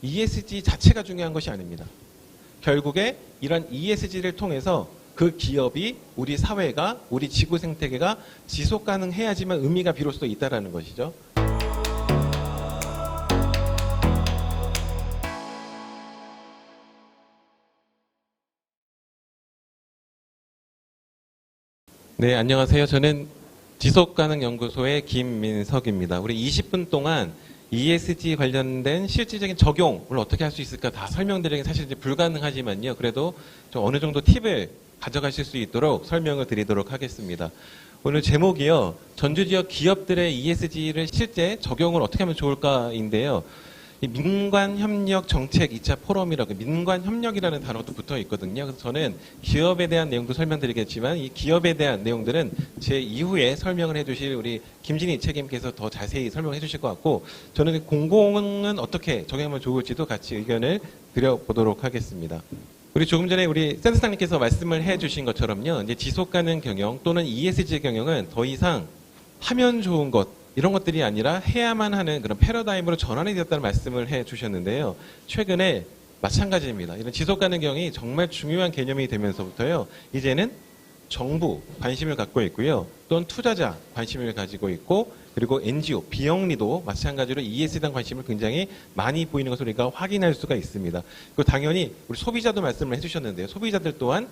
ESG 자체가 중요한 것이 아닙니다. 결국에 이런 ESG를 통해서 그 기업이, 우리 사회가, 우리 지구 생태계가 지속 가능해야지만 의미가 비로소 있다라는 것이죠. 네, 안녕하세요. 저는 지속가능연구소의 김민석입니다. 우리 20분 동안 ESG 관련된 실질적인 적용을 어떻게 할 수 있을까 다 설명드리긴 사실 이제 불가능하지만요. 그래도 좀 어느 정도 팁을 가져가실 수 있도록 설명을 드리도록 하겠습니다. 오늘 제목이요. 전주 지역 기업들의 ESG를 실제 적용을 어떻게 하면 좋을까인데요. 이 민관협력 정책 2차 포럼이라고 민관협력이라는 단어도 붙어 있거든요. 그래서 저는 기업에 대한 내용도 설명드리겠지만 이 기업에 대한 내용들은 제 이후에 설명을 해주실 우리 김진희 책임께서 더 자세히 설명해 주실 것 같고 저는 공공은 어떻게 적용하면 좋을지도 같이 의견을 드려보도록 하겠습니다. 우리 조금 전에 우리 센터장님께서 말씀을 해주신 것처럼요. 이제 지속가능 경영 또는 ESG 경영은 더 이상 하면 좋은 것 이런 것들이 아니라 해야만 하는 그런 패러다임으로 전환이 되었다는 말씀을 해 주셨는데요. 최근에 마찬가지입니다. 이런 지속가능 경영이 정말 중요한 개념이 되면서부터요. 이제는 정부 관심을 갖고 있고요. 또는 투자자 관심을 가지고 있고 그리고 NGO, 비영리도 마찬가지로 ESG에 대한 관심을 굉장히 많이 보이는 것을 우리가 확인할 수가 있습니다. 그리고 당연히 우리 소비자도 말씀을 해주셨는데요. 소비자들 또한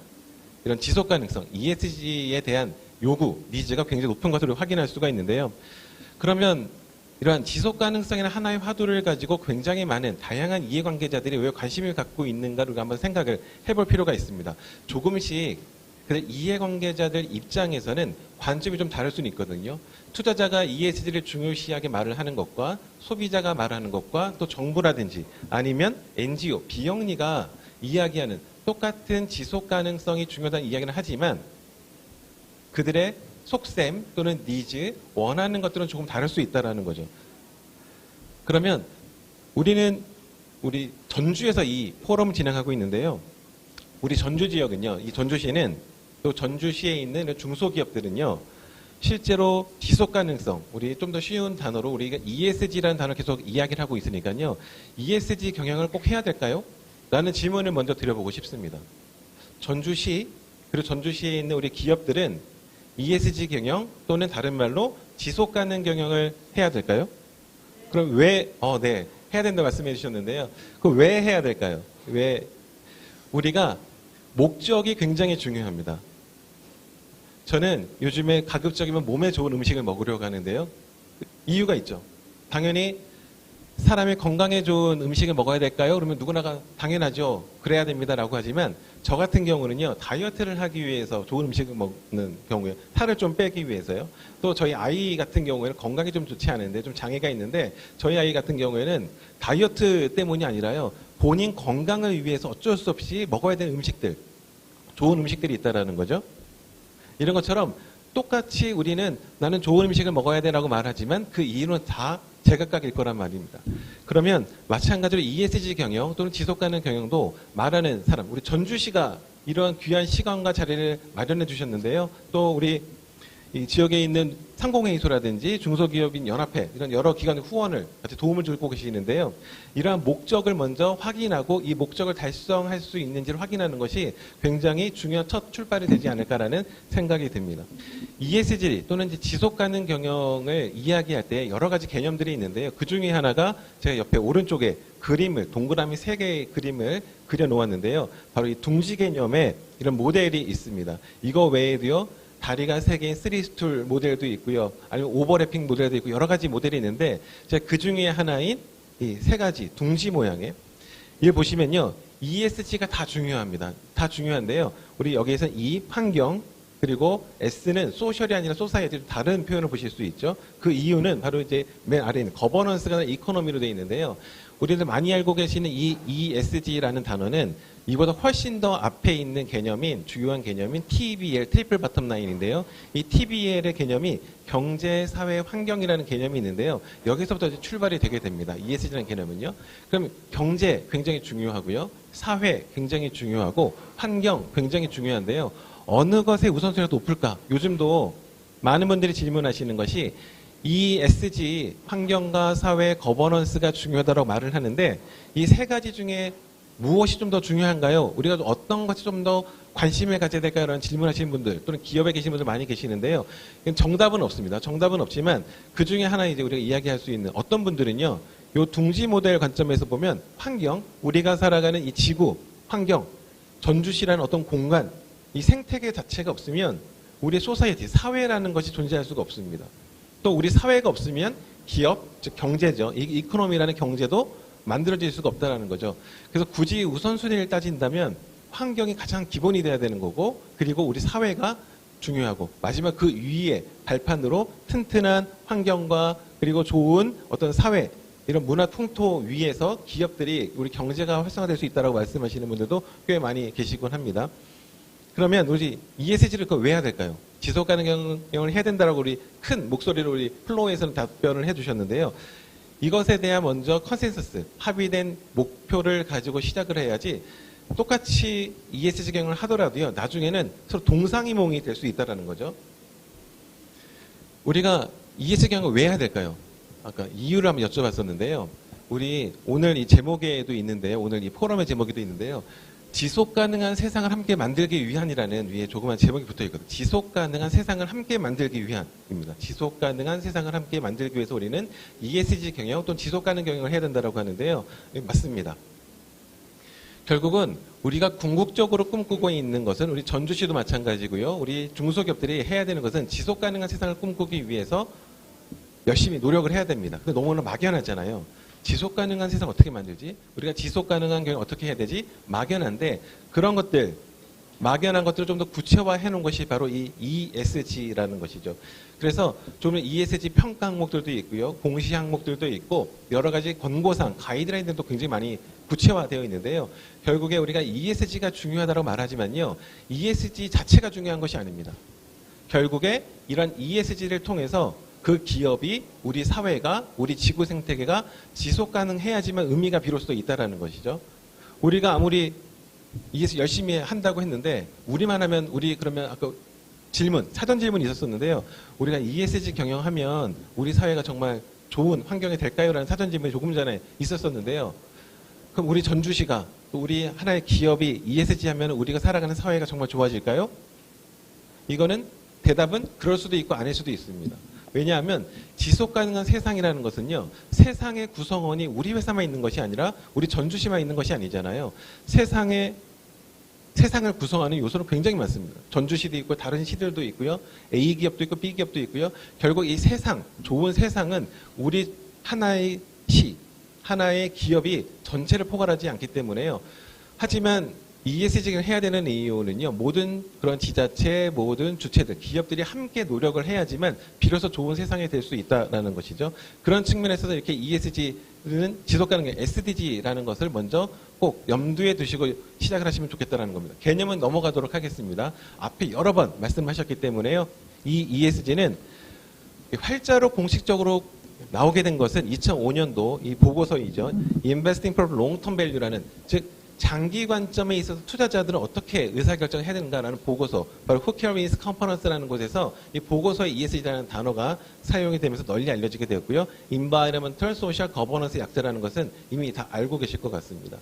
이런 지속가능성, ESG에 대한 요구, 니즈가 굉장히 높은 것을 확인할 수가 있는데요. 그러면 이러한 지속가능성이나 하나의 화두를 가지고 굉장히 많은 다양한 이해관계자들이 왜 관심을 갖고 있는가를 한번 생각을 해볼 필요가 있습니다. 조금씩 이해관계자들 입장에서는 관점이 좀 다를 수는 있거든요. 투자자가 ESG를 중요시하게 말을 하는 것과 소비자가 말하는 것과 또 정부라든지 아니면 NGO, 비영리가 이야기하는 똑같은 지속가능성이 중요하다는 이야기는 하지만 그들의 속셈 또는 니즈, 원하는 것들은 조금 다를 수 있다는 거죠. 그러면 우리는 우리 전주에서 이 포럼을 진행하고 있는데요. 우리 전주 지역은요. 이 전주시는 또 전주시에 있는 중소기업들은요. 실제로 지속가능성, 우리 좀 더 쉬운 단어로 우리가 ESG라는 단어를 계속 이야기를 하고 있으니까요. ESG 경영을 꼭 해야 될까요? 라는 질문을 먼저 드려보고 싶습니다. 전주시, 그리고 전주시에 있는 우리 기업들은 ESG 경영 또는 다른 말로 지속가능 경영을 해야 될까요? 그럼 왜, 네. 해야 된다고 말씀해 주셨는데요. 그럼 왜 해야 될까요? 왜? 우리가 목적이 굉장히 중요합니다. 저는 요즘에 가급적이면 몸에 좋은 음식을 먹으려고 하는데요. 이유가 있죠. 당연히 사람이 건강에 좋은 음식을 먹어야 될까요? 그러면 누구나가 당연하죠. 그래야 됩니다라고 하지만 저 같은 경우는요. 다이어트를 하기 위해서 좋은 음식을 먹는 경우에 살을 좀 빼기 위해서요. 또 저희 아이 같은 경우에는 건강이 좀 좋지 않은데 좀 장애가 있는데 저희 아이 같은 경우에는 다이어트 때문이 아니라요. 본인 건강을 위해서 어쩔 수 없이 먹어야 되는 음식들, 좋은 음식들이 있다라는 거죠. 이런 것처럼 똑같이 우리는 나는 좋은 음식을 먹어야 되라고 말하지만 그 이유는 다 제각각일 거란 말입니다. 그러면 마찬가지로 ESG 경영 또는 지속가능 경영도 말하는 사람, 우리 전주시가 이러한 귀한 시간과 자리를 마련해 주셨는데요. 또 우리 이 지역에 있는 상공회의소라든지 중소기업인 연합회 이런 여러 기관의 후원을 같이 도움을 주고 계시는데요. 이러한 목적을 먼저 확인하고 이 목적을 달성할 수 있는지를 확인하는 것이 굉장히 중요한 첫 출발이 되지 않을까라는 생각이 듭니다. ESG 또는 이제 지속가능 경영을 이야기할 때 여러 가지 개념들이 있는데요. 그 중에 하나가 제가 옆에 오른쪽에 그림을 동그라미 3개의 그림을 그려 놓았는데요. 바로 이 둥지 개념의 이런 모델이 있습니다. 이거 외에도요. 다리가 3개인 3스툴 모델도 있고요. 아니면 오버래핑 모델도 있고 여러 가지 모델이 있는데 제가 그 중에 하나인 이 3가지 둥지 모양의 이걸 보시면요. ESG가 다 중요합니다. 다 중요한데요. 우리 여기에서 E, 환경 그리고 S는 소셜이 아니라 소사이어티 다른 표현을 보실 수 있죠. 그 이유는 바로 이제 맨 아래에 있는 거버넌스가 이코노미로 되어 있는데요. 우리들 많이 알고 계시는 이 ESG라는 단어는 이보다 훨씬 더 앞에 있는 개념인 주요한 개념인 TBL, 트리플 바텀 라인인데요. 이 TBL의 개념이 경제, 사회, 환경이라는 개념이 있는데요. 여기서부터 이제 출발이 되게 됩니다. ESG라는 개념은요. 그럼 경제 굉장히 중요하고요. 사회 굉장히 중요하고 환경 굉장히 중요한데요. 어느 것의 우선순위가 높을까? 요즘도 많은 분들이 질문하시는 것이 ESG, 환경과 사회 거버넌스가 중요하다고 말을 하는데 이 세 가지 중에 무엇이 좀 더 중요한가요? 우리가 어떤 것이 좀 더 관심을 가져야 될까요? 라는 질문하시는 분들 또는 기업에 계신 분들 많이 계시는데요. 정답은 없습니다. 정답은 없지만 그 중에 하나 이제 우리가 이야기할 수 있는 어떤 분들은요. 요 둥지 모델 관점에서 보면 환경, 우리가 살아가는 이 지구, 환경, 전주시라는 어떤 공간, 이 생태계 자체가 없으면 우리 소사이어티, 사회라는 것이 존재할 수가 없습니다. 또 우리 사회가 없으면 기업, 즉 경제죠. 이 이코노미라는 경제도 만들어질 수가 없다는 거죠. 그래서 굳이 우선순위를 따진다면 환경이 가장 기본이 돼야 되는 거고 그리고 우리 사회가 중요하고 마지막 그 위에 발판으로 튼튼한 환경과 그리고 좋은 어떤 사회 이런 문화 풍토 위에서 기업들이 우리 경제가 활성화될 수 있다고 말씀하시는 분들도 꽤 많이 계시곤 합니다. 그러면 우리 ESG를 왜 해야 될까요? 지속 가능을 해야 된다라고 우리 큰 목소리로 우리 플로우에서는 답변을 해주셨는데요. 이것에 대한 먼저 컨센서스, 합의된 목표를 가지고 시작을 해야지 똑같이 ESG 경영을 하더라도요. 나중에는 서로 동상이몽이 될 수 있다는 거죠. 우리가 ESG 경영을 왜 해야 될까요? 아까 이유를 한번 여쭤봤었는데요. 우리 오늘 이 제목에도 있는데요. 오늘 이 포럼의 제목에도 있는데요. 지속 가능한 세상을 함께 만들기 위한이라는 위에 조그만 제목이 붙어 있거든요. 지속 가능한 세상을 함께 만들기 위한입니다. 지속 가능한 세상을 함께 만들기 위해서 우리는 ESG 경영 또는 지속 가능 경영을 해야 된다고 하는데요. 맞습니다. 결국은 우리가 궁극적으로 꿈꾸고 있는 것은 우리 전주시도 마찬가지고요. 우리 중소기업들이 해야 되는 것은 지속 가능한 세상을 꿈꾸기 위해서 열심히 노력을 해야 됩니다. 근데 너무나 막연하잖아요. 지속 가능한 세상 어떻게 만들지? 우리가 지속 가능한 경영 어떻게 해야 되지? 막연한데 그런 것들, 막연한 것들을 좀 더 구체화해 놓은 것이 바로 이 ESG라는 것이죠. 그래서 좀 ESG 평가 항목들도 있고요. 공시 항목들도 있고 여러 가지 권고사항, 가이드라인들도 굉장히 많이 구체화되어 있는데요. 결국에 우리가 ESG가 중요하다고 말하지만요. ESG 자체가 중요한 것이 아닙니다. 결국에 이런 ESG를 통해서 그 기업이 우리 사회가 우리 지구 생태계가 지속 가능해야지만 의미가 비로소 있다라는 것이죠. 우리가 아무리 ESG 열심히 한다고 했는데 우리만 하면 우리 그러면 아까 사전 질문이 있었었는데요. 우리가 ESG 경영하면 우리 사회가 정말 좋은 환경이 될까요? 라는 사전 질문이 조금 전에 있었었는데요. 그럼 우리 전주시가 또 우리 하나의 기업이 ESG 하면 우리가 살아가는 사회가 정말 좋아질까요? 이거는 대답은 그럴 수도 있고 아닐 수도 있습니다. 왜냐하면 지속 가능한 세상이라는 것은요. 세상의 구성원이 우리 회사만 있는 것이 아니라 우리 전주시만 있는 것이 아니잖아요. 세상을 구성하는 요소는 굉장히 많습니다. 전주시도 있고 다른 시들도 있고요. A기업도 있고 B기업도 있고요. 결국 이 세상, 좋은 세상은 우리 하나의 시, 하나의 기업이 전체를 포괄하지 않기 때문에요. 하지만 ESG를 해야 되는 이유는요. 모든 그런 지자체, 모든 주체들, 기업들이 함께 노력을 해야지만 비로소 좋은 세상이 될 수 있다는 것이죠. 그런 측면에서 이렇게 ESG는 지속가능한 SDG라는 것을 먼저 꼭 염두에 두시고 시작을 하시면 좋겠다는 겁니다. 개념은 넘어가도록 하겠습니다. 앞에 여러 번 말씀하셨기 때문에요. 이 ESG는 활자로 공식적으로 나오게 된 것은 2005년도 이 보고서이죠. Investing for Long-Term Value라는 즉 장기 관점에 있어서 투자자들은 어떻게 의사결정을 해야 되는가라는 보고서, 바로 Who Carries Conference라는 곳에서 이 보고서의 ESG라는 단어가 사용이 되면서 널리 알려지게 되었고요. Environmental Social Governance 약자라는 것은 이미 다 알고 계실 것 같습니다.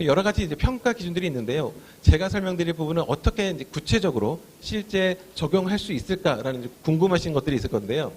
여러 가지 이제 평가 기준들이 있는데요. 제가 설명드릴 부분은 어떻게 이제 구체적으로 실제 적용할 수 있을까라는 궁금하신 것들이 있을 건데요.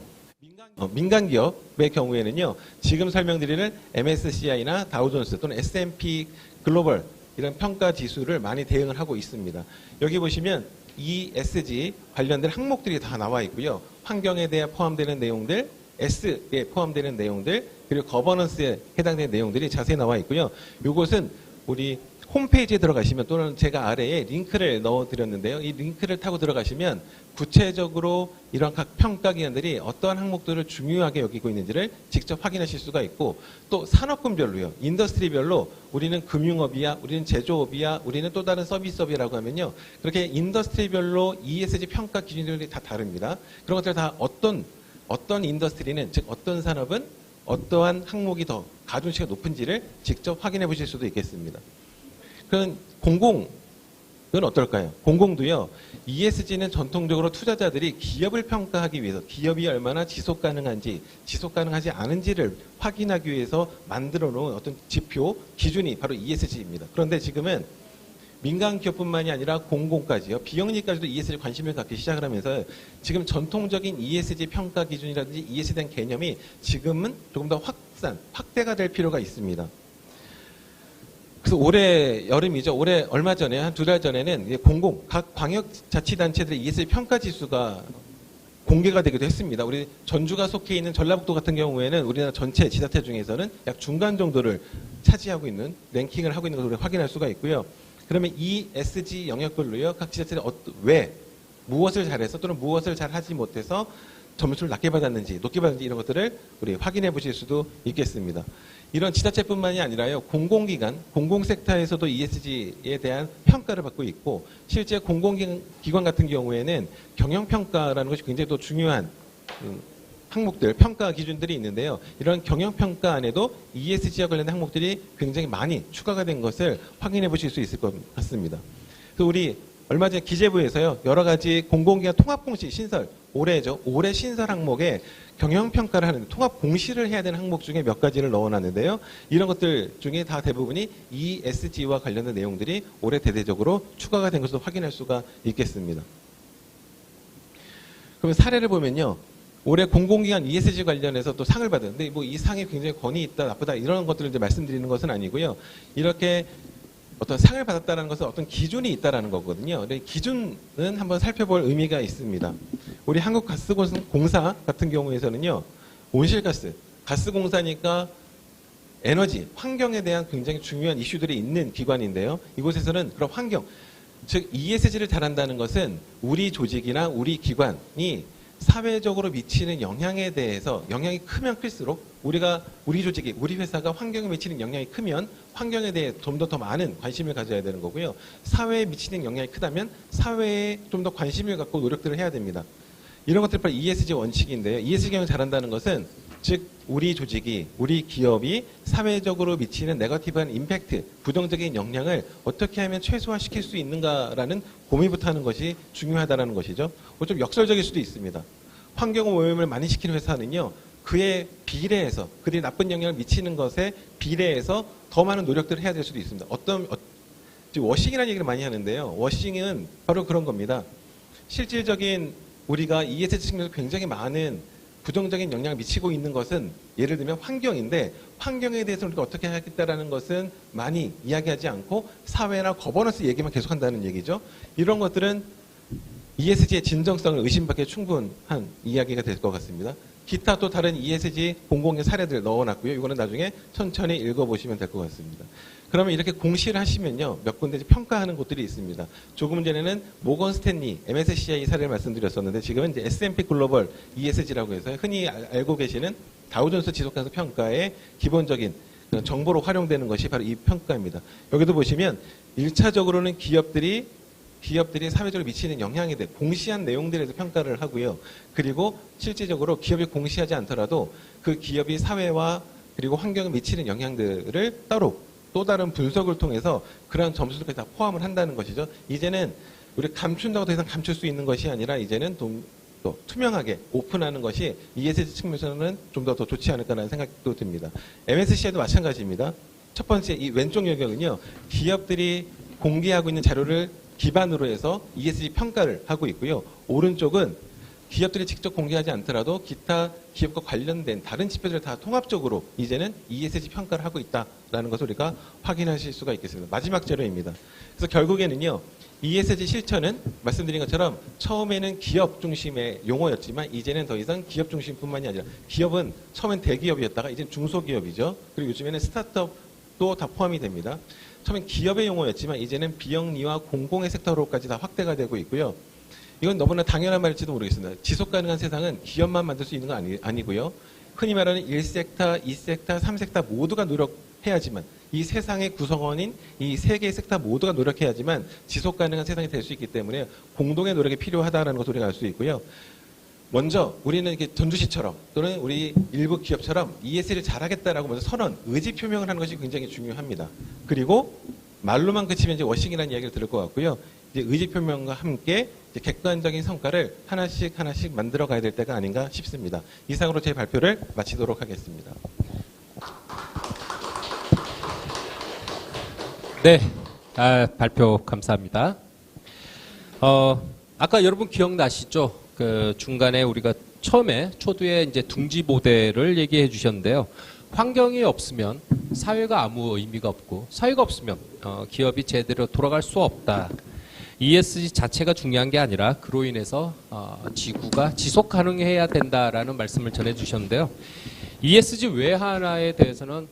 민간 기업의 경우에는요. 지금 설명드리는 MSCI나 다우존스 또는 S&P 글로벌 이런 평가 지수를 많이 대응을 하고 있습니다. 여기 보시면 ESG 관련된 항목들이 다 나와 있고요. 환경에 대해 포함되는 내용들, S에 포함되는 내용들, 그리고 거버넌스에 해당되는 내용들이 자세히 나와 있고요. 이것은 우리 홈페이지에 들어가시면 또는 제가 아래에 링크를 넣어드렸는데요. 이 링크를 타고 들어가시면 구체적으로 이런 각 평가기관들이 어떠한 항목들을 중요하게 여기고 있는지를 직접 확인하실 수가 있고 또 산업군별로요. 인더스트리별로 우리는 금융업이야, 우리는 제조업이야, 우리는 또 다른 서비스업이라고 하면요. 그렇게 인더스트리별로 ESG 평가 기준들이 다 다릅니다. 그런 것들 다 어떤 인더스트리는 즉 어떤 산업은 어떠한 항목이 더 가중치가 높은지를 직접 확인해 보실 수도 있겠습니다. 그런 그건 어떨까요? 공공도요. ESG는 전통적으로 투자자들이 기업을 평가하기 위해서 기업이 얼마나 지속 가능한지, 지속 가능하지 않은지를 확인하기 위해서 만들어 놓은 어떤 지표, 기준이 바로 ESG입니다. 그런데 지금은 민간 기업뿐만이 아니라 공공까지요. 비영리까지도 ESG에 관심을 갖기 시작을 하면서 지금 전통적인 ESG 평가 기준이라든지 ESG에 대한 개념이 지금은 조금 더 확대가 될 필요가 있습니다. 그래서 올해 여름이죠. 올해 얼마 전에 한 2달 전에는 각 광역자치단체들의 ESG 평가 지수가 공개가 되기도 했습니다. 우리 전주가 속해 있는 전라북도 같은 경우에는 우리나라 전체 지자체 중에서는 약 중간 정도를 차지하고 있는 랭킹을 하고 있는 것을 우리가 확인할 수가 있고요. 그러면 ESG 영역별로요. 각 지자체는 왜 무엇을 잘해서 또는 무엇을 잘하지 못해서 점수를 낮게 받았는지 높게 받았는지 이런 것들을 우리 확인해 보실 수도 있겠습니다. 이런 지자체뿐만이 아니라요. 공공기관, 공공섹터에서도 ESG에 대한 평가를 받고 있고 실제 공공기관 같은 경우에는 경영평가라는 것이 굉장히 또 중요한 항목들, 평가 기준들이 있는데요. 이런 경영평가 안에도 ESG와 관련된 항목들이 굉장히 많이 추가가 된 것을 확인해 보실 수 있을 것 같습니다. 그래서 우리 얼마 전에 기재부에서요. 여러 가지 공공기관 통합공시 신설, 올해죠. 올해 신설 항목에 경영평가를 하는데 통합 공시를 해야 되는 항목 중에 몇 가지를 넣어놨는데요. 이런 것들 중에 다 대부분이 ESG와 관련된 내용들이 올해 대대적으로 추가가 된 것으로 확인할 수가 있겠습니다. 그러면 사례를 보면요. 올해 공공기관 ESG 관련해서 또 상을 받았는데 뭐 이 상이 굉장히 권위 있다, 나쁘다 이런 것들을 이제 말씀드리는 것은 아니고요. 이렇게 어떤 상을 받았다는 것은 어떤 기준이 있다라는 거거든요. 근데 기준은 한번 살펴볼 의미가 있습니다. 우리 한국가스공사 같은 경우에서는요, 온실가스, 가스공사니까 에너지, 환경에 대한 굉장히 중요한 이슈들이 있는 기관인데요. 이곳에서는 그런 환경, 즉 ESG를 잘한다는 것은 우리 조직이나 우리 기관이 사회적으로 미치는 영향에 대해서 영향이 크면 클수록 우리 조직이, 우리 회사가 환경에 미치는 영향이 크면 환경에 대해 좀 더 많은 관심을 가져야 되는 거고요. 사회에 미치는 영향이 크다면 사회에 좀 더 관심을 갖고 노력들을 해야 됩니다. 이런 것들이 바로 ESG 원칙인데요. ESG 경영을 잘한다는 것은 즉 우리 조직이, 우리 기업이 사회적으로 미치는 네거티브한 임팩트, 부정적인 영향을 어떻게 하면 최소화시킬 수 있는가라는 고민부터 하는 것이 중요하다는 것이죠. 좀 역설적일 수도 있습니다. 환경 오염을 많이 시키는 회사는요. 그에 비례해서, 그들이 나쁜 영향을 미치는 것에 비례해서 더 많은 노력들을 해야 될 수도 있습니다. 워싱이라는 얘기를 많이 하는데요. 워싱은 바로 그런 겁니다. 실질적인 우리가 ESG 측면에서 굉장히 많은 부정적인 영향을 미치고 있는 것은 예를 들면 환경인데 환경에 대해서 우리가 어떻게 하겠다라는 것은 많이 이야기하지 않고 사회나 거버넌스 얘기만 계속한다는 얘기죠. 이런 것들은 ESG의 진정성을 의심받기에 충분한 이야기가 될 것 같습니다. 기타 또 다른 ESG 공공의 사례들 넣어놨고요. 이거는 나중에 천천히 읽어보시면 될 것 같습니다. 그러면 이렇게 공시를 하시면요. 몇 군데 평가하는 곳들이 있습니다. 조금 전에는 모건 스탠리, MSCI 사례를 말씀드렸었는데 지금은 이제 S&P 글로벌 ESG라고 해서 흔히 알고 계시는 다우존스 지속가능 평가의 기본적인 정보로 활용되는 것이 바로 이 평가입니다. 여기도 보시면 1차적으로는 기업들이 사회적으로 미치는 영향에 대해 공시한 내용들에서 평가를 하고요. 그리고 실질적으로 기업이 공시하지 않더라도 그 기업이 사회와 그리고 환경에 미치는 영향들을 따로 또 다른 분석을 통해서 그러한 점수들까지 다 포함을 한다는 것이죠. 이제는 우리 감춘다고 더 이상 감출 수 있는 것이 아니라 이제는 또 투명하게 오픈하는 것이 ESG 측면에서는 좀 더 좋지 않을까라는 생각도 듭니다. MSCI도 마찬가지입니다. 첫 번째 이 왼쪽 영역은요. 기업들이 공개하고 있는 자료를 기반으로 해서 ESG 평가를 하고 있고요. 오른쪽은 기업들이 직접 공개하지 않더라도 기타 기업과 관련된 다른 지표들을 다 통합적으로 이제는 ESG 평가를 하고 있다라는 것을 우리가 확인하실 수가 있겠습니다. 마지막 자료입니다. 그래서 결국에는요. ESG 실천은 말씀드린 것처럼 처음에는 기업 중심의 용어였지만 이제는 더 이상 기업 중심뿐만이 아니라 기업은 처음엔 대기업이었다가 이제는 중소기업이죠. 그리고 요즘에는 스타트업도 다 포함이 됩니다. 처음엔 기업의 용어였지만 이제는 비영리와 공공의 섹터로까지 다 확대가 되고 있고요. 이건 너무나 당연한 말일지도 모르겠습니다. 지속 가능한 세상은 기업만 만들 수 있는 건 아니고요. 흔히 말하는 1섹터, 2섹터, 3섹터 모두가 노력해야지만 이 세상의 구성원인 이 세 개의 섹터 모두가 노력해야지만 지속 가능한 세상이 될 수 있기 때문에 공동의 노력이 필요하다는 것을 우리가 알 수 있고요. 먼저 우리는 이렇게 전주시처럼 또는 우리 일부 기업처럼 ESG를 잘하겠다라고 먼저 선언, 의지 표명을 하는 것이 굉장히 중요합니다. 그리고 말로만 그치면 이제 워싱이라는 이야기를 들을 것 같고요. 이제 의지 표명과 함께 이제 객관적인 성과를 하나씩 만들어 가야 될 때가 아닌가 싶습니다. 이상으로 제 발표를 마치도록 하겠습니다. 네, 발표 감사합니다. 아까 여러분 기억나시죠? 그 중간에 우리가 처음에 초두에 이제 둥지 모델을 얘기해 주셨는데요. 환경이 없으면 사회가 아무 의미가 없고 사회가 없으면 기업이 제대로 돌아갈 수 없다. ESG 자체가 중요한 게 아니라 그로 인해서 지구가 지속 가능해야 된다라는 말씀을 전해 주셨는데요. ESG 외 하나에 대해서는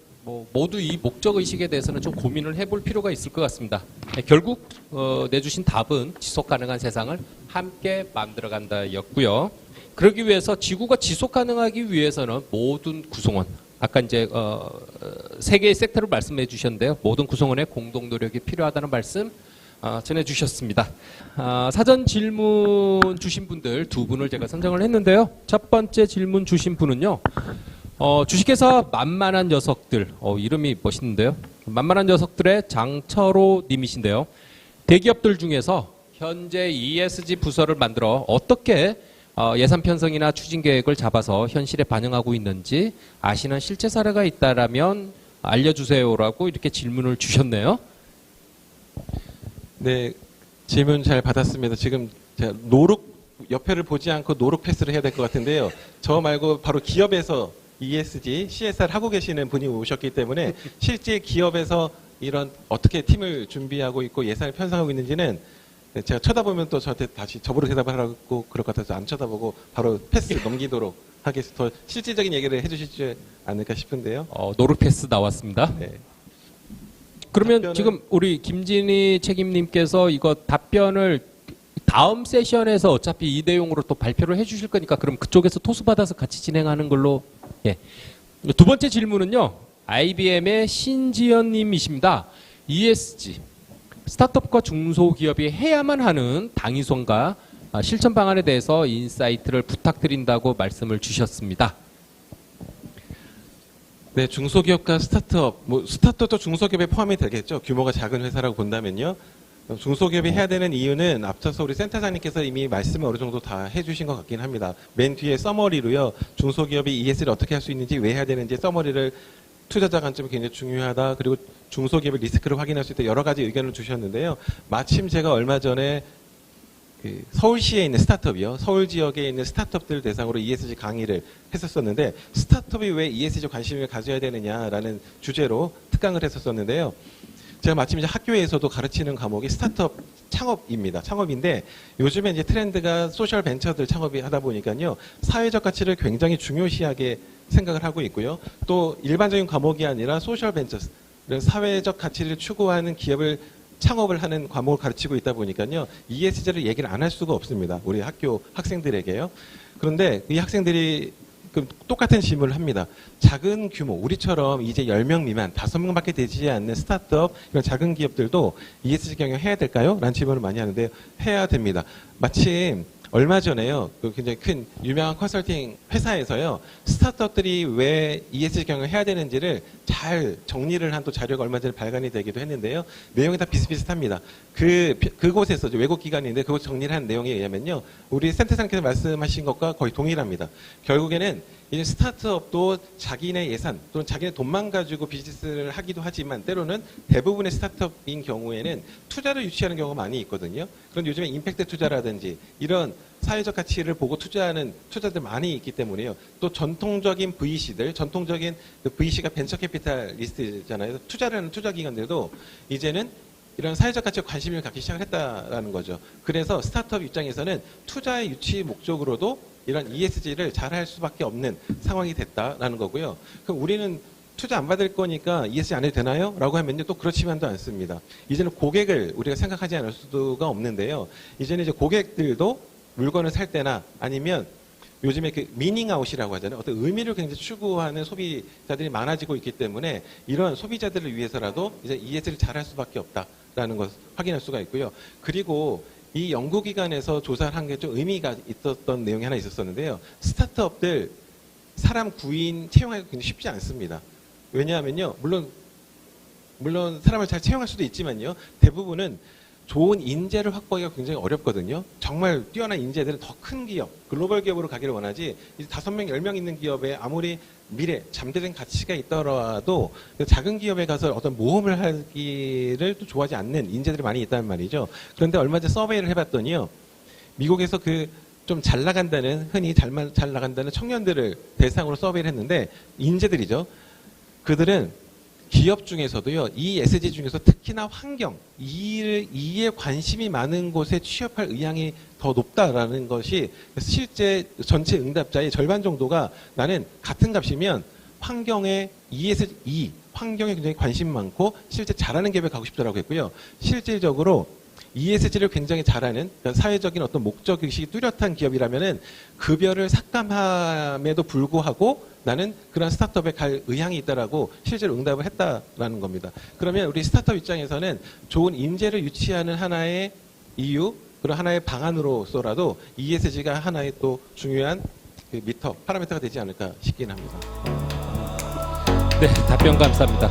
모두 이 목적 의식에 대해서는 좀 고민을 해볼 필요가 있을 것 같습니다. 결국 내주신 답은 지속 가능한 세상을 함께 만들어간다였고요. 그러기 위해서 지구가 지속 가능하기 위해서는 모든 구성원, 아까 이제 세 개의 섹터를 말씀해 주셨는데요. 모든 구성원의 공동 노력이 필요하다는 말씀 전해 주셨습니다. 사전 질문 주신 분들 두 분을 제가 선정을 했는데요. 첫 번째 질문 주신 분은요. 주식회사 만만한 녀석들, 이름이 멋있는데요. 만만한 녀석들의 장철호 님이신데요. 대기업들 중에서 현재 ESG 부서를 만들어 어떻게 예산 편성이나 추진 계획을 잡아서 현실에 반영하고 있는지 아시는 실제 사례가 있다라면 알려주세요라고 이렇게 질문을 주셨네요. 네, 질문 잘 받았습니다. 지금 제가 옆에를 보지 않고 노룩 패스를 해야 될 것 같은데요. 저 말고 바로 기업에서 ESG, CSR 하고 계시는 분이 오셨기 때문에 실제 기업에서 이런 어떻게 팀을 준비하고 있고 예산을 편성하고 있는지는 제가 쳐다보면 또 저한테 다시 저보러 대답을 하라고 그럴 것 같아서 안 쳐다보고 바로 패스 넘기도록 하겠습니다. 더 실질적인 얘기를 해주시지 않을까 싶은데요. 노룩 패스 나왔습니다. 네. 그러면 지금 우리 김진희 책임님께서 이거 답변을 다음 세션에서 어차피 이 내용으로 또 발표를 해주실 거니까 그럼 그쪽에서 토스받아서 같이 진행하는 걸로. 예. 두 번째 질문은요. IBM의 신지연님이십니다. ESG, 스타트업과 중소기업이 해야만 하는 당위성과 실천 방안에 대해서 인사이트를 부탁드린다고 말씀을 주셨습니다. 네, 중소기업과 스타트업, 스타트업도 중소기업에 포함이 되겠죠. 규모가 작은 회사라고 본다면요. 중소기업이 해야 되는 이유는 앞서서 우리 센터장님께서 이미 말씀을 어느 정도 다 해주신 것 같긴 합니다. 맨 뒤에 서머리로요. 중소기업이 ESG를 어떻게 할 수 있는지, 왜 해야 되는지 서머리를 투자자 관점이 굉장히 중요하다. 그리고 중소기업의 리스크를 확인할 수 있다. 여러 가지 의견을 주셨는데요. 마침 제가 얼마 전에 서울시에 있는 스타트업이요. 서울 지역에 있는 스타트업들 대상으로 ESG 강의를 했었었는데 스타트업이 왜 ESG 관심을 가져야 되느냐라는 주제로 특강을 했었었는데요. 제가 마침 이제 학교에서도 가르치는 과목이 스타트업 창업입니다. 창업인데 요즘에 이제 트렌드가 소셜 벤처들 창업이 하다 보니까요. 사회적 가치를 굉장히 중요시하게 생각을 하고 있고요. 또 일반적인 과목이 아니라 소셜 벤처, 사회적 가치를 추구하는 기업을 창업을 하는 과목을 가르치고 있다 보니까요. ESG를 얘기를 안 할 수가 없습니다. 우리 학교 학생들에게요. 그런데 이 학생들이 똑같은 질문을 합니다. 작은 규모, 우리처럼 이제 10명 미만, 5명밖에 되지 않는 스타트업, 이런 작은 기업들도 ESG 경영 해야 될까요? 라는 질문을 많이 하는데 해야 됩니다. 마침 얼마 전에요. 굉장히 큰 유명한 컨설팅 회사에서요. 스타트업들이 왜 ESG 경영을 해야 되는지를 잘 정리를 한 또 자료가 얼마 전에 발간이 되기도 했는데요. 내용이 다 비슷비슷합니다. 그곳에서 외국 기관인데 그곳 정리를 한 내용에 의하면요. 우리 센터장께서 말씀하신 것과 거의 동일합니다. 결국에는 이제 스타트업도 자기네 예산 또는 자기네 돈만 가지고 비즈니스를 하기도 하지만 때로는 대부분의 스타트업인 경우에는 투자를 유치하는 경우가 많이 있거든요. 그런데 요즘에 임팩트 투자라든지 이런 사회적 가치를 보고 투자하는 투자들 많이 있기 때문에요. 또 전통적인 VC들, 전통적인 VC가 벤처 캐피탈리스트잖아요. 투자를 하는 투자기관들도 이제는 이런 사회적 가치에 관심을 갖기 시작을 했다라는 거죠. 그래서 스타트업 입장에서는 투자의 유치 목적으로도 이런 ESG를 잘 할 수밖에 없는 상황이 됐다라는 거고요. 그럼 우리는 투자 안 받을 거니까 ESG 안 해도 되나요? 라고 하면요. 또 그렇지만도 않습니다. 이제는 고객을 우리가 생각하지 않을 수가 없는데요. 이제는 이제 고객들도 물건을 살 때나 아니면 요즘에 미닝아웃이라고 하잖아요. 어떤 의미를 굉장히 추구하는 소비자들이 많아지고 있기 때문에 이런 소비자들을 위해서라도 이제 ESG를 잘 할 수밖에 없다라는 것을 확인할 수가 있고요. 그리고 이 연구기관에서 조사를 한 게 좀 의미가 있었던 내용이 하나 있었었는데요. 스타트업들 사람 구인 채용하기가 굉장히 쉽지 않습니다. 왜냐하면요. 물론 사람을 잘 채용할 수도 있지만요. 대부분은 좋은 인재를 확보하기가 굉장히 어렵거든요. 정말 뛰어난 인재들은 더 큰 기업, 글로벌 기업으로 가기를 원하지, 이제 5명, 10명 있는 기업에 아무리 미래, 잠재된 가치가 있더라도 작은 기업에 가서 어떤 모험을 하기를 또 좋아하지 않는 인재들이 많이 있다는 말이죠. 그런데 얼마 전에 서베이를 해봤더니요. 미국에서 그 좀 잘 나간다는, 흔히 잘 나간다는 청년들을 대상으로 서베이를 했는데, 인재들이죠. 그들은 기업 중에서도요, 이 ESG 중에서 특히나 환경, 이에 관심이 많은 곳에 취업할 의향이 더 높다라는 것이 실제 전체 응답자의 절반 정도가 나는 같은 값이면 환경에 ESG, 환경에 굉장히 관심 많고 실제 잘하는 기업에 가고 싶더라고 했고요. 실질적으로 ESG를 굉장히 잘하는, 그러니까 사회적인 어떤 목적의식이 뚜렷한 기업이라면은 급여를 삭감함에도 불구하고 나는 그런 스타트업에 갈 의향이 있다라고 실제로 응답을 했다라는 겁니다. 그러면 우리 스타트업 입장에서는 좋은 인재를 유치하는 하나의 이유, 그리고 하나의 방안으로서라도 ESG가 하나의 또 중요한 그 파라미터가 되지 않을까 싶긴 합니다. 네, 답변 감사합니다.